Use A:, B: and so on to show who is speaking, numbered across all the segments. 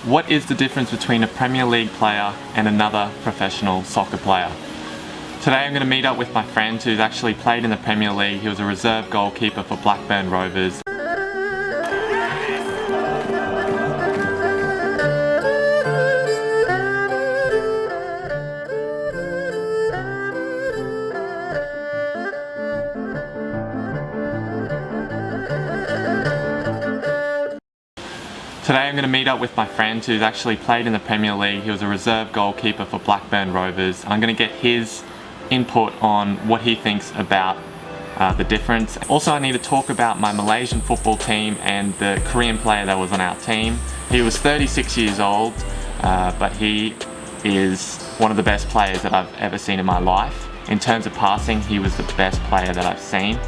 A: What is the difference between a Premier League player and another professional soccer player? Today I'm going to meet up with my friend who's actually played in the Premier League. He was a reserve goalkeeper for Blackburn Rovers. Today I'm going to meet up with my friend who's actually played in the Premier League. He was a reserve goalkeeper for Blackburn Rovers. I'm going to get his input on what he thinks about the difference. Also, I need to talk about my Malaysian football team and the Korean player that was on our team. He was 36 years old, but he is one of the best players that I've ever seen in my life. In terms of passing, he was the best player that I've seen.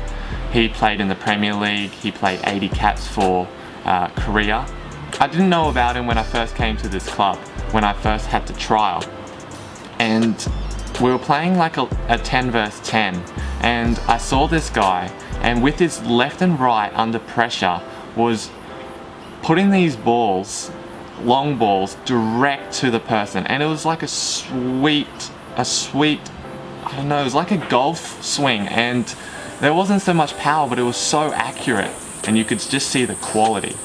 A: He played in the Premier League. He played 80 caps for Korea. I didn't know about him when I first came to this club, when I first had to trial. And we were playing like a 10 versus 10, and I saw this guy, and with his left and right under pressure, was putting these balls, long balls, direct to the person. And it was like a sweet, I don't know, it was like a golf swing, and there wasn't so much power, but it was so accurate, and you could just see the quality.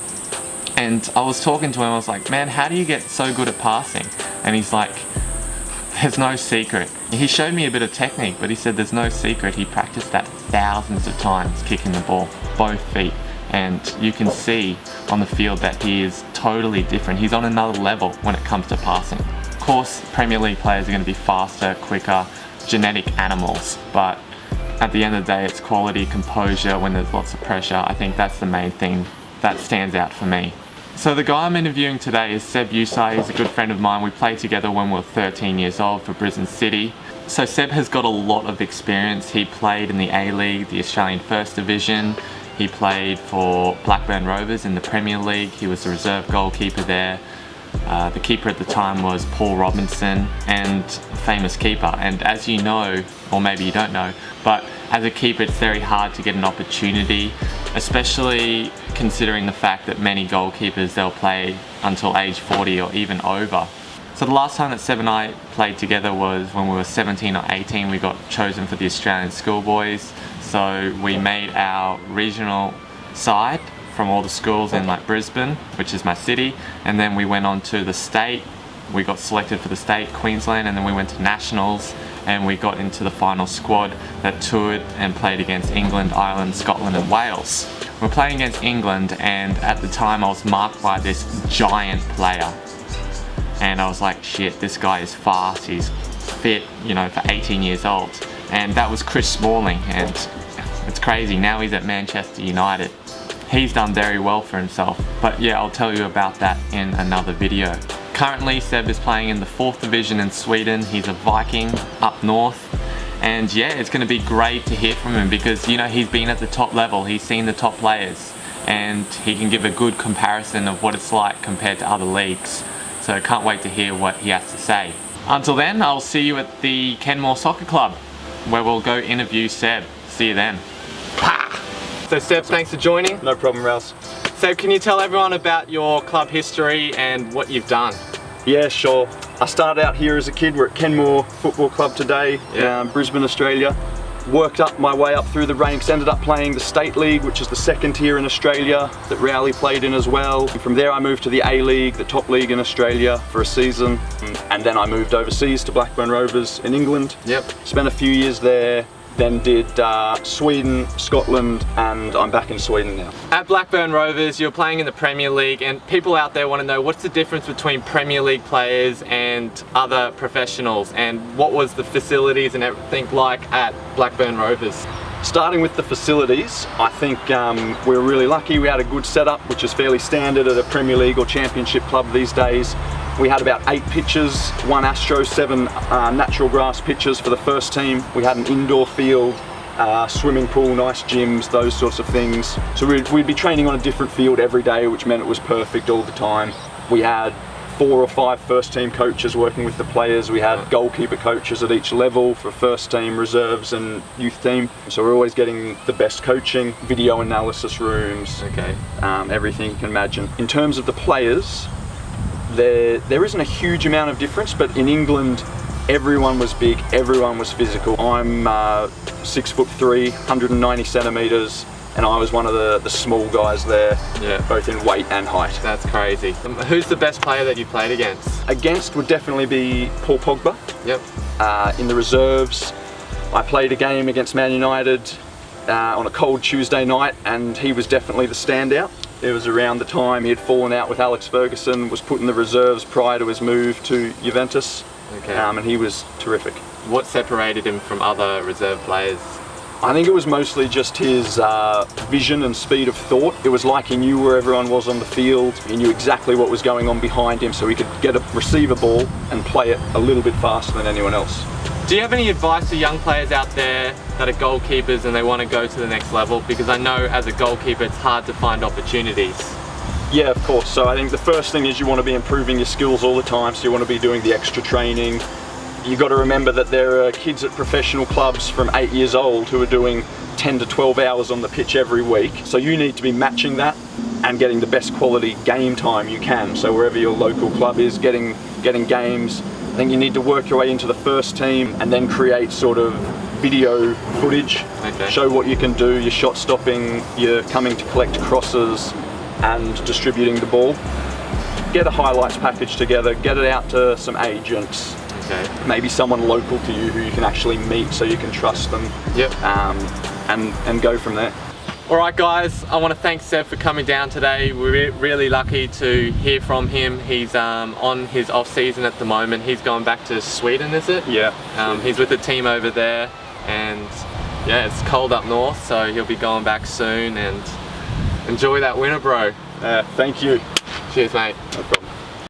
A: And I was talking to him, I was like, man, how do you get so good at passing? And he's like, there's no secret. He showed me a bit of technique, but he said there's no secret. He practiced that thousands of times, kicking the ball, both feet. And you can see on the field that he is totally different. He's on another level when it comes to passing. Of course, Premier League players are going to be faster, quicker, genetic animals. But at the end of the day, it's quality, composure when there's lots of pressure. I think that's the main thing that stands out for me. So the guy I'm interviewing today is Seb Usai. He's a good friend of mine. We played together when we were 13 years old for Brisbane City. So Seb has got a lot of experience. He played in the A-League, the Australian First Division. He played for Blackburn Rovers in the Premier League. He was the reserve goalkeeper there. The keeper at the time was Paul Robinson, and a famous keeper. And as you know, or maybe you don't know, but as a keeper it's very hard to get an opportunity, especially considering the fact that many goalkeepers, they'll play until age 40 or even over. So the last time that Seb and I played together was when we were 17 or 18. We got chosen for the Australian schoolboys. So we made our regional side from all the schools in like Brisbane, which is my city, and then we went on to the state. We got selected for the state, Queensland, and then we went to nationals, and we got into the final squad that toured and played against England, Ireland, Scotland and Wales. We're playing against England, and at the time I was marked by this giant player, and I was like, shit, this guy is fast, he's fit, you know, for 18 years old. And that was Chris Smalling, and it's crazy, now he's at Manchester United. He's done very well for himself, but yeah, I'll tell you about that in another video. Currently, Seb is playing in the 4th Division in Sweden. He's a Viking up north. And yeah, it's going to be great to hear from him because, you know, he's been at the top level. He's seen the top players and he can give a good comparison of what it's like compared to other leagues. So I can't wait to hear what he has to say. Until then, I'll see you at the Kenmore Soccer Club where we'll go interview Seb. See you then. Pa! So Seb, thanks for joining.
B: No problem, Rouse.
A: Seb, can you tell everyone about your club history and what you've done?
B: Yeah, sure. I started out here as a kid. We're at Kenmore Football Club today, Brisbane, Australia. Worked up my way up through the ranks, ended up playing the State League, which is the second tier in Australia that Rowley played in as well. From there I moved to the A-League, the top league in Australia for a season. And then I moved overseas to Blackburn Rovers in England.
A: Yep.
B: Spent a few years there. Then did Sweden, Scotland, and I'm back in Sweden now.
A: At Blackburn Rovers, you're playing in the Premier League, and people out there want to know what's the difference between Premier League players and other professionals, and what was the facilities and everything like at Blackburn Rovers?
B: Starting with the facilities, I think we were really lucky. We had a good setup, which is fairly standard at a Premier League or Championship club these days. We had about 8 pitches, 1 Astro, 7 natural grass pitches for the first team. We had an indoor field, swimming pool, nice gyms, those sorts of things. So we'd be training on a different field every day, which meant it was perfect all the time. We had 4 or 5 first team coaches working with the players. We had goalkeeper coaches at each level for first team, reserves and youth team. So we're always getting the best coaching, video analysis rooms, everything you can imagine. In terms of the players, there isn't a huge amount of difference, but in England, everyone was big, everyone was physical. I'm 6'3", 190 centimeters, and I was one of the small guys there, both in weight and height.
A: That's crazy. Who's the best player that you played against?
B: Against would definitely be Paul Pogba.
A: Yep.
B: In the reserves, I played a game against Man United on a cold Tuesday night, and he was definitely the standout. It was around the time he had fallen out with Alex Ferguson, was put in the reserves prior to his move to Juventus, and he was terrific.
A: What separated him from other reserve players?
B: I think it was mostly just his vision and speed of thought. It was like he knew where everyone was on the field. He knew exactly what was going on behind him, so he could receive a ball and play it a little bit faster than anyone else.
A: Do you have any advice to young players out there that are goalkeepers and they want to go to the next level? Because I know as a goalkeeper it's hard to find opportunities.
B: Yeah, of course. So I think the first thing is you want to be improving your skills all the time, so you want to be doing the extra training. You've got to remember that there are kids at professional clubs from 8 years old who are doing 10 to 12 hours on the pitch every week. So you need to be matching that and getting the best quality game time you can. So wherever your local club is, getting games. I think you need to work your way into the first team and then create sort of video footage. Show what you can do, your shot stopping, your coming to collect crosses and distributing the ball. Get a highlights package together, get it out to some agents. Maybe someone local to you who you can actually meet so you can trust them. And go from there.
A: Alright guys, I want to thank Seb for coming down today. We're really lucky to hear from him. He's on his off season at the moment. He's gone back to Sweden, is it?
B: Yeah.
A: He's with the team over there, and yeah, it's cold up north, so he'll be going back soon, and enjoy that winter, bro.
B: Thank you.
A: Cheers, mate.
B: No problem.